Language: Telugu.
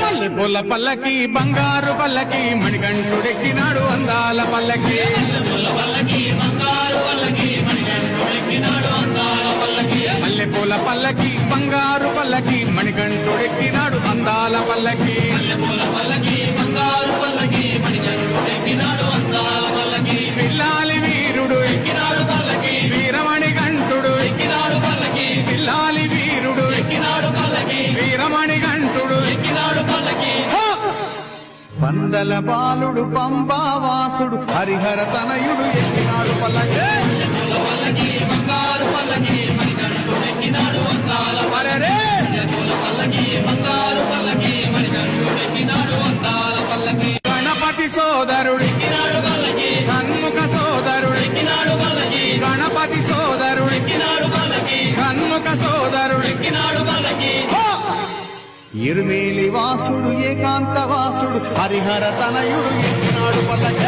మల్లెపూల పల్లకి బంగారు పల్లకి మణికంఠుడెక్కినాడు అందాల పల్లకి మల్లెపూల పల్లకి బంగారు పల్లకి మణికంఠుడెక్కినాడు అందాల పల్లకి పిల్లాలి వీరుడు ఎక్కినాడు పల్లకి వీరమణి గంటుడు ఎక్కినాడు పల్లకి పిల్లాలి వీరుడు ఎక్కినాడు పల్లకి వీరమణి గంటుడు ఎక్కినాడు పల్లకి పందల బాలుడు పంబావాసుడు హరిహర తనయుడు ఎక్కినాడు పల్లకి బంగారు పల్లకి మణికంఠుడెక్కినాడు అందాల పల్లకి బంగారు పల్లకి మణికంఠుడెక్కినాడు అందాల పల్లకి గణపతి సోదరుడు ఎక్కినాడు పల్లకి కన్ముఖ సోదరుడు ఎక్కినాడు పల్లకి గణపతి సోదరుడు ఎక్కినాడు పల్లకి కన్ముఖ సోదరుడు ఎక్కినాడు పల్లకి ఇరుమేలి వాసుడు ఏకాంత వాసుడు హరిహర తనయుడు ఎక్కినాడు పల్లకి